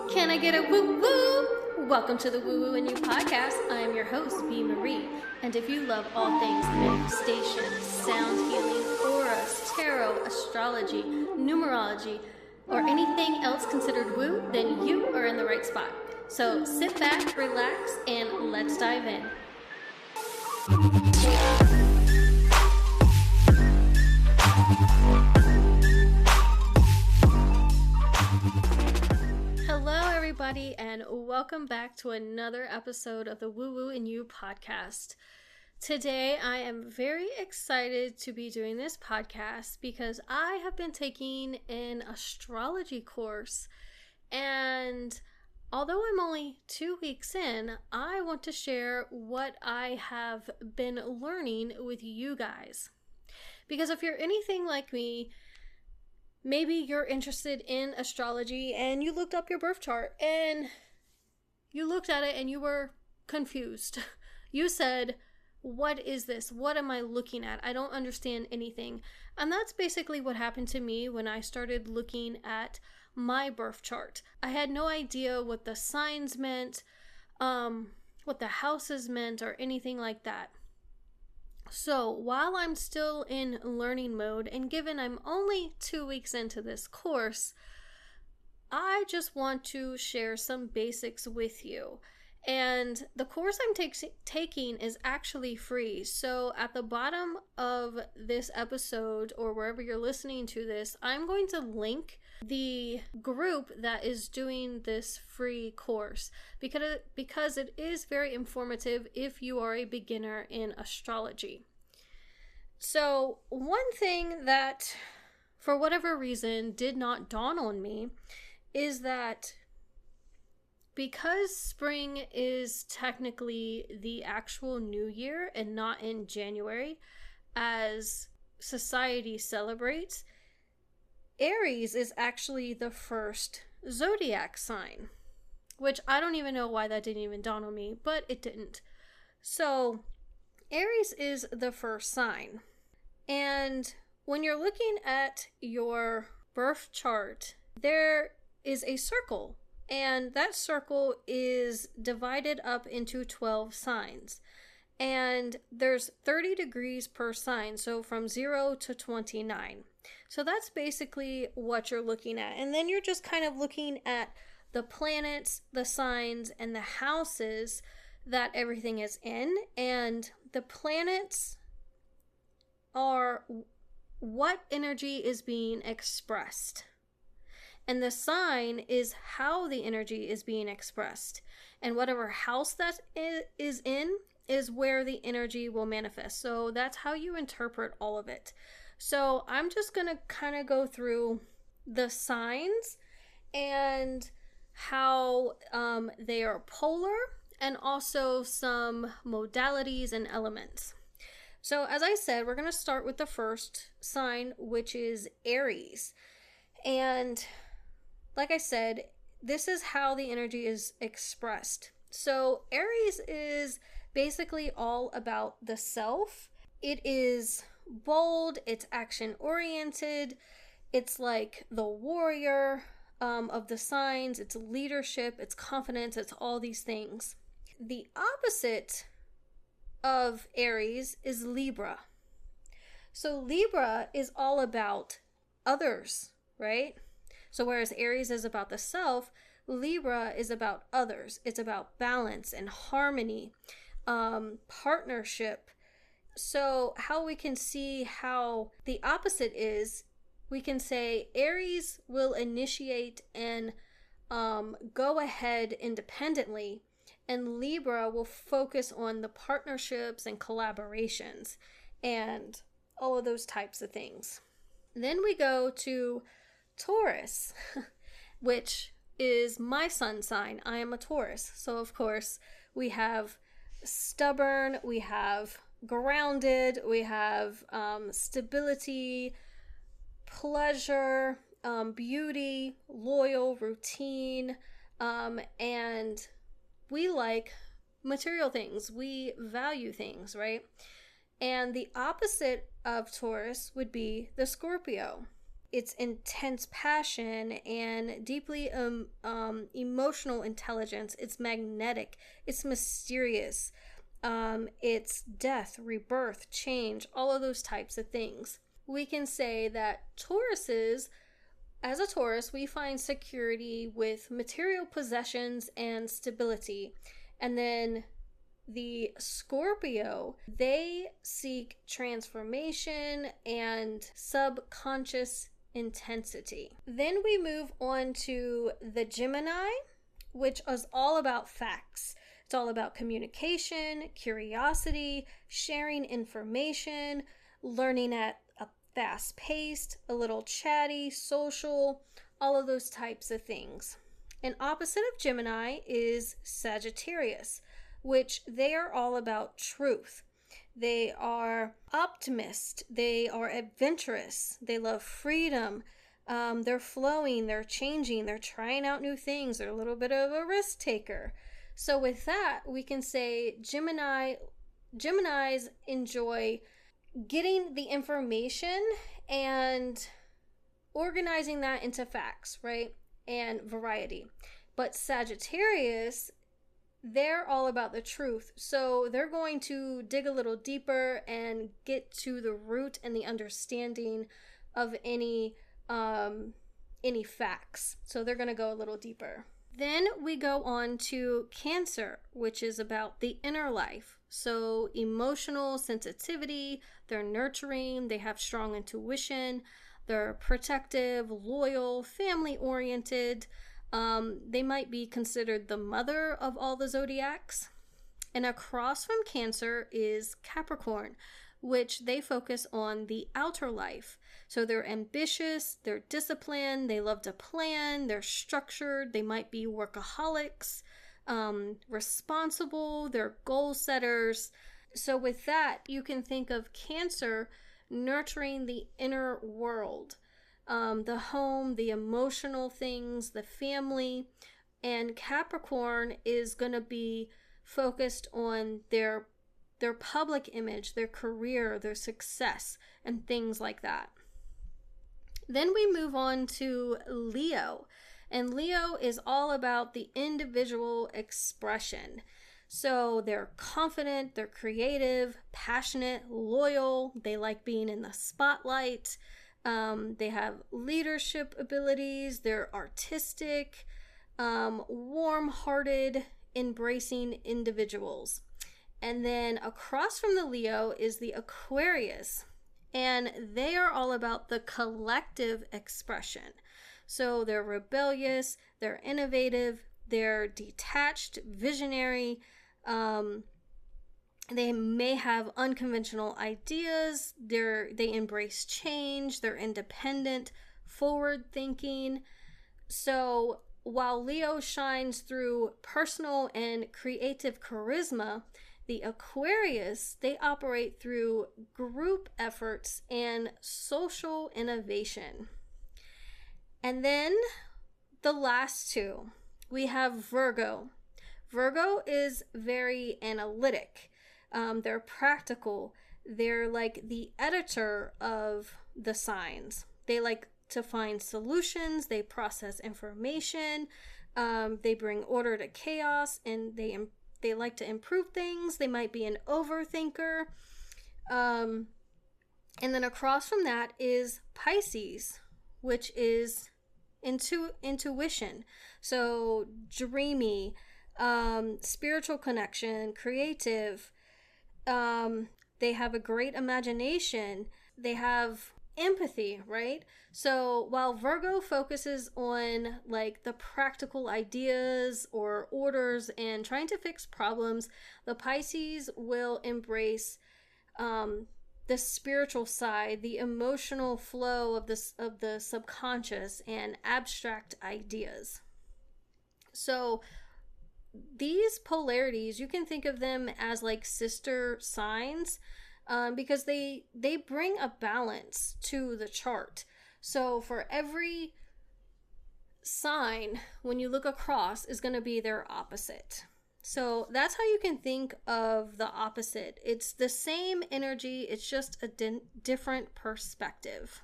Can I get a woo woo? Welcome to the Woo Woo and You podcast. I am your host, B. Marie. And if you love all things manifestation, sound healing, auras, tarot, astrology, numerology, or anything else considered woo, then you are in the right spot. So sit back, relax, and let's dive in. Hello, everybody, and welcome back to another episode of the Woo Woo and You podcast. Today, I am very excited to be doing this podcast because I have been taking an astrology course, and although I'm only 2 weeks in, I want to share what I have been learning with you guys. Because if you're anything like me, maybe you're interested in astrology and you looked up your birth chart and you looked at it and you were confused. You said, what is this? What am I looking at? I don't understand anything. And that's basically what happened to me when I started looking at my birth chart. I had no idea what the signs meant, what the houses meant, or anything like that. So while I'm still in learning mode, and given I'm only 2 weeks into this course, I just want to share some basics with you. And the course I'm taking is actually free. So at the bottom of this episode, or wherever you're listening to this, I'm going to link the group that is doing this free course because it is very informative if you are a beginner in astrology. So one thing that, for whatever reason, did not dawn on me is that because spring is technically the actual new year and not in January, as society celebrates, Aries is actually the first Zodiac sign, which I don't even know why that didn't even dawn on me, but it didn't. So Aries is the first sign. And when you're looking at your birth chart, there is a circle. And that circle is divided up into 12 signs. And there's 30 degrees per sign, so from 0 to 29. So that's basically what you're looking at. And then you're just kind of looking at the planets, the signs, and the houses that everything is in. And the planets are what energy is being expressed. And the sign is how the energy is being expressed. And whatever house that is in is where the energy will manifest. So that's how you interpret all of it. So I'm just going to kind of go through the signs and how they are polar, and also some modalities and elements. So as I said, we're going to start with the first sign, which is Aries. And like I said, this is how the energy is expressed. So Aries is basically all about the self. It is bold, it's action-oriented, it's like the warrior of the signs, it's leadership, it's confidence, it's all these things. The opposite of Aries is Libra. So Libra is all about others, right? So whereas Aries is about the self, Libra is about others. It's about balance and harmony, partnership. So how we can see how the opposite is, we can say Aries will initiate and go ahead independently, and Libra will focus on the partnerships and collaborations and all of those types of things. Then we go to Taurus, which is my sun sign. I am a Taurus. So of course we have stubborn, we have grounded, we have stability, pleasure, beauty, loyal, routine, and we like material things. We value things, right? And the opposite of Taurus would be the Scorpio. it's intense passion and deeply emotional intelligence. It's magnetic. It's mysterious. It's death, rebirth, change, all of those types of things. We can say that Tauruses, as a Taurus, we find security with material possessions and stability. And then the Scorpio, they seek transformation and subconscious intensity. Then we move on to the Gemini, which is all about facts. It's all about communication, curiosity, sharing information, learning at a fast pace, a little chatty, social, all of those types of things. And opposite of Gemini is Sagittarius, which they are all about truth. They are optimists. They are adventurous. They love freedom. They're flowing. They're changing. They're trying out new things. They're a little bit of a risk taker. So with that, we can say Geminis enjoy getting the information and organizing that into facts, right? And variety. But Sagittarius, they're all about the truth. So they're going to dig a little deeper and get to the root and the understanding of any facts. So they're going to go a little deeper. Then we go on to Cancer, which is about the inner life. So emotional sensitivity, they're nurturing, they have strong intuition, they're protective, loyal, family-oriented. They might be considered the mother of all the zodiacs. And across from Cancer is Capricorn, which they focus on the outer life. So they're ambitious, they're disciplined, they love to plan, they're structured, they might be workaholics, responsible, they're goal setters. So with that, you can think of Cancer nurturing the inner world. The home, the emotional things, the family, and Capricorn is going to be focused on their public image, their career, their success, and things like that. Then we move on to Leo, and Leo is all about the individual expression. So they're confident, they're creative, passionate, loyal, they like being in the spotlight. They have leadership abilities, they're artistic, warm-hearted, embracing individuals. And then across from the Leo is the Aquarius, and they are all about the collective expression. So they're rebellious, they're innovative, they're detached, visionary, they may have unconventional ideas, they embrace change, they're independent, forward-thinking. So while Leo shines through personal and creative charisma, the Aquarius, they operate through group efforts and social innovation. And then the last two, we have Virgo. Virgo is very analytic. They're practical. They're like the editor of the signs. They like to find solutions. They process information. They bring order to chaos, and they like to improve things. They might be an overthinker. And then across from that is Pisces, which is intuition. So dreamy, spiritual connection, creative. They have a great imagination. They have empathy, right? So while Virgo focuses on like the practical ideas or orders and trying to fix problems, the Pisces will embrace the spiritual side, the emotional flow of the subconscious and abstract ideas. So these polarities, you can think of them as like sister signs, because they bring a balance to the chart. So for every sign, when you look across, is going to be their opposite. So that's how you can think of the opposite. It's the same energy, it's just a different perspective.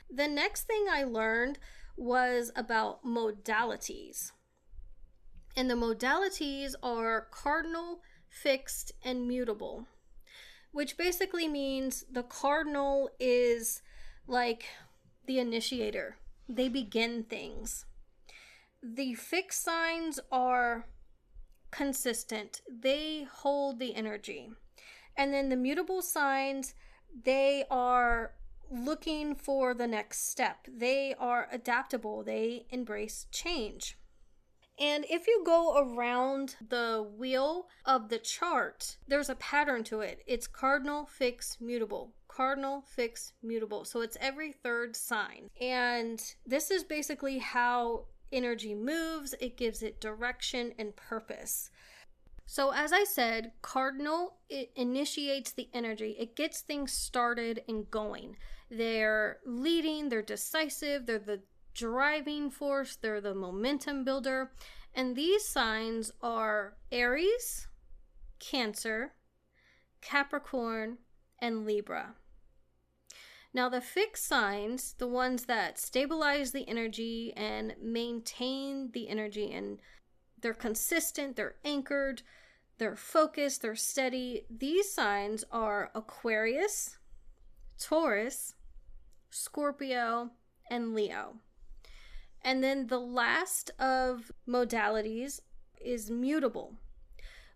The next thing I learned was about modalities. And the modalities are cardinal, fixed, and mutable, which basically means the cardinal is like the initiator. They begin things. The fixed signs are consistent. They hold the energy. And then the mutable signs, they are looking for the next step. They are adaptable. They embrace change. And if you go around the wheel of the chart, there's a pattern to it. It's cardinal, fixed, mutable. Cardinal, fixed, mutable. So it's every third sign. And this is basically how energy moves. It gives it direction and purpose. So as I said, cardinal, it initiates the energy. It gets things started and going. They're leading, they're decisive, they're the driving force, they're the momentum builder. And these signs are Aries, Cancer, Capricorn, and Libra. Now the fixed signs, the ones that stabilize the energy and maintain the energy, and they're consistent, they're anchored, they're focused, they're steady. These signs are Aquarius, Taurus, Scorpio, and Leo. And then the last of modalities is mutable,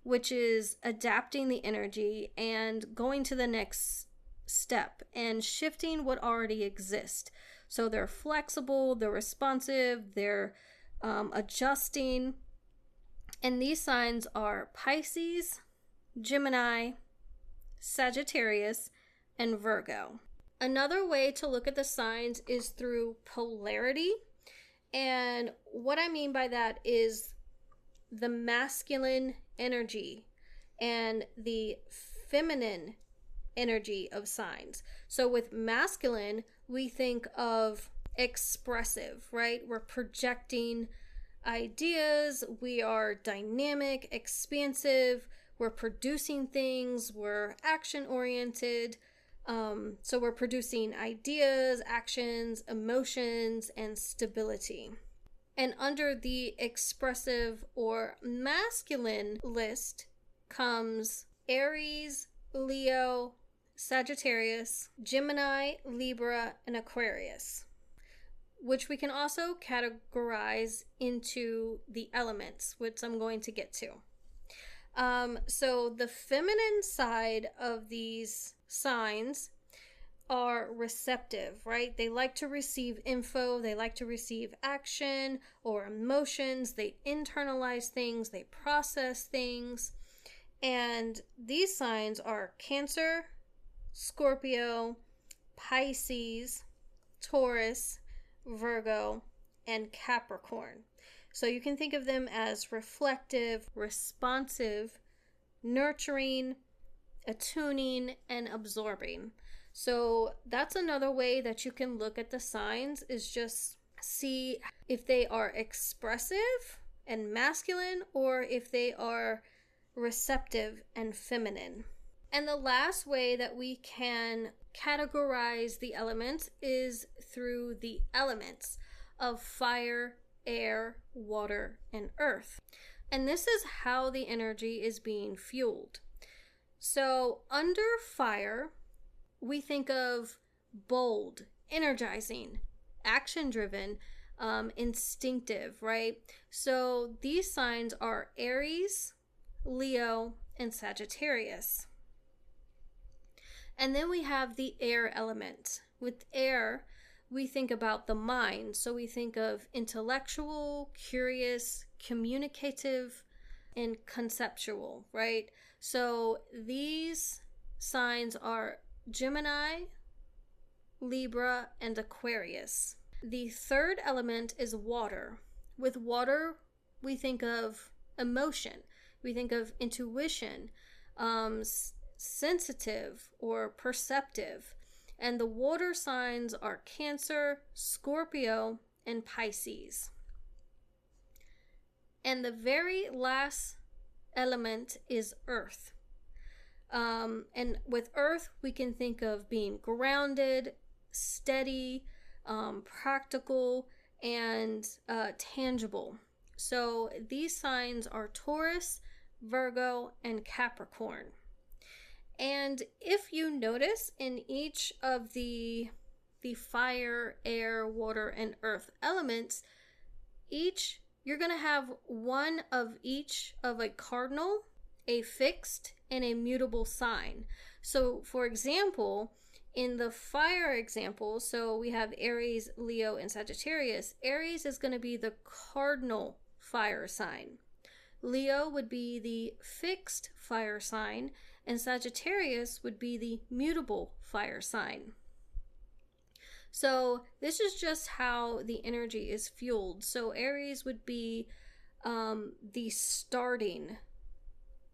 which is adapting the energy and going to the next step and shifting what already exists. So they're flexible, they're responsive, they're adjusting. And these signs are Pisces, Gemini, Sagittarius, and Virgo. Another way to look at the signs is through polarity. And what I mean by that is the masculine energy and the feminine energy of signs. So with masculine, we think of expressive, right? We're projecting ideas, we are dynamic, expansive, we're producing things, we're action oriented. So we're producing ideas, actions, emotions, and stability. And under the expressive or masculine list comes Aries, Leo, Sagittarius, Gemini, Libra, and Aquarius, which we can also categorize into the elements, which I'm going to get to. So the feminine side of these signs are receptive, right? They like to receive info, they like to receive action or emotions, they internalize things, they process things. And these signs are Cancer, Scorpio, Pisces, Taurus, Virgo, and Capricorn. So you can think of them as reflective, responsive, nurturing, attuning, and absorbing. So that's another way that you can look at the signs, is just see if they are expressive and masculine or if they are receptive and feminine. And the last way that we can categorize the elements is through the elements of fire, air, water, and earth. And this is how the energy is being fueled. So under fire, we think of bold, energizing, action-driven, instinctive, right? So these signs are Aries, Leo, and Sagittarius. And then we have the air element. With air, we think about the mind. So we think of intellectual, curious, communicative, and conceptual, right? So these signs are Gemini, Libra, and Aquarius. The third element is water. With water, we think of emotion. We think of intuition, sensitive or perceptive. And the water signs are Cancer, Scorpio, and Pisces. And the very last element is earth. And with earth, we can think of being grounded, steady, practical, and tangible. So these signs are Taurus, Virgo, and Capricorn. And if you notice, in each of the fire, air, water, and earth elements, you're going to have one of each of a cardinal, a fixed, and a mutable sign. So for example, in the fire example, so we have Aries, Leo, and Sagittarius. Aries is going to be the cardinal fire sign. Leo would be the fixed fire sign, and Sagittarius would be the mutable fire sign. So this is just how the energy is fueled. So Aries would be the starting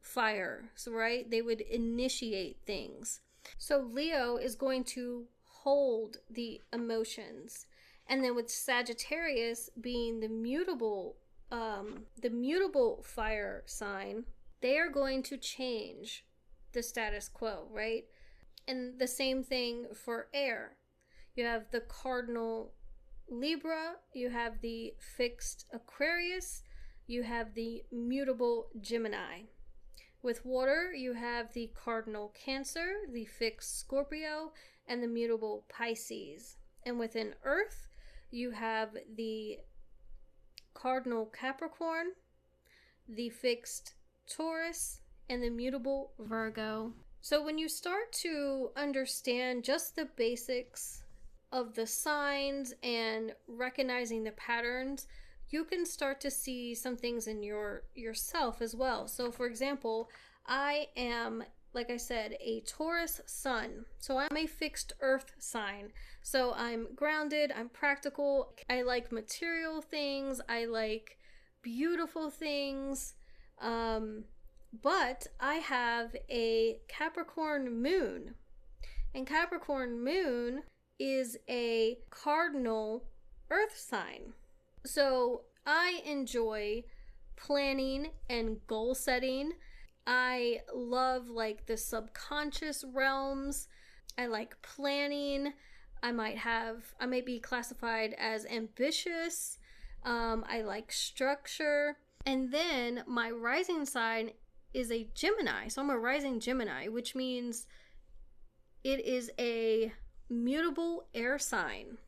fire, so right? They would initiate things. So Leo is going to hold the emotions. And then with Sagittarius being the mutable fire sign, they are going to change the status quo, right? And the same thing for air. You have the cardinal Libra, you have the fixed Aquarius, you have the mutable Gemini. With water, you have the cardinal Cancer, the fixed Scorpio, and the mutable Pisces. And within earth, you have the cardinal Capricorn, the fixed Taurus, and the mutable Virgo. So when you start to understand just the basics of the signs and recognizing the patterns, you can start to see some things in yourself as well. So for example, I am, like I said, a Taurus sun. So I'm a fixed earth sign. So I'm grounded, I'm practical, I like material things, I like beautiful things. But I have a Capricorn moon. And Capricorn moon is a cardinal earth sign. So I enjoy planning and goal setting. I love like the subconscious realms. I like planning. I might be classified as ambitious. I like structure. And then my rising sign is a Gemini. So I'm a rising Gemini, which means it is a mutable air sign.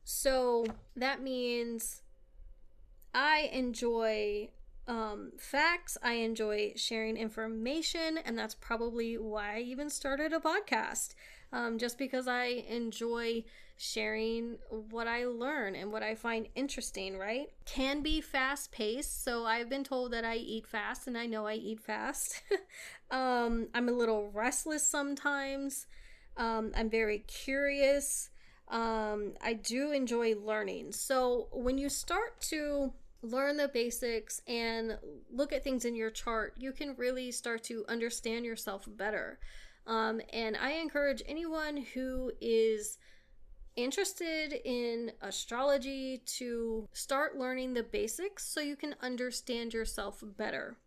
So that means I enjoy facts, I enjoy sharing information, and that's probably why I even started a podcast. Just because I enjoy sharing what I learn and what I find interesting, right? Can be fast paced, so I've been told that I eat fast, and I know I eat fast. I'm a little restless sometimes. I'm very curious. I do enjoy learning. So when you start to learn the basics and look at things in your chart, you can really start to understand yourself better. And I encourage anyone who is interested in astrology to start learning the basics so you can understand yourself better.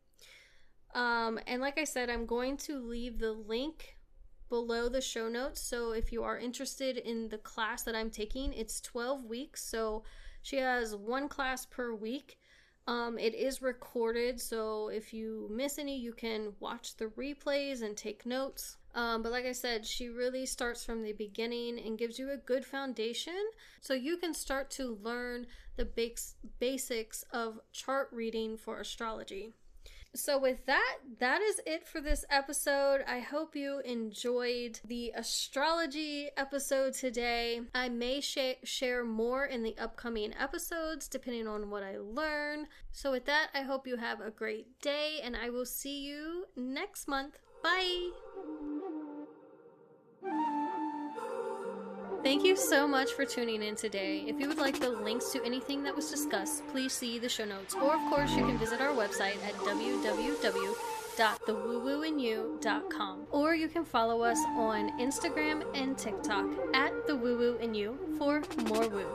And like I said, I'm going to leave the link below the show notes. So if you are interested in the class that I'm taking, it's 12 weeks. So she has one class per week. It is recorded, so if you miss any, you can watch the replays and take notes. But like I said, she really starts from the beginning and gives you a good foundation so you can start to learn the basics of chart reading for astrology. So with that is it for this episode. I hope you enjoyed the astrology episode today. I may share more in the upcoming episodes depending on what I learn. So with that, I hope you have a great day, and I will see you next month. Bye! Thank you so much for tuning in today. If you would like the links to anything that was discussed, please see the show notes. Or of course, you can visit our website at www.thewoowoonyou.com. Or you can follow us on Instagram and TikTok at thewoowoonyou for more woo.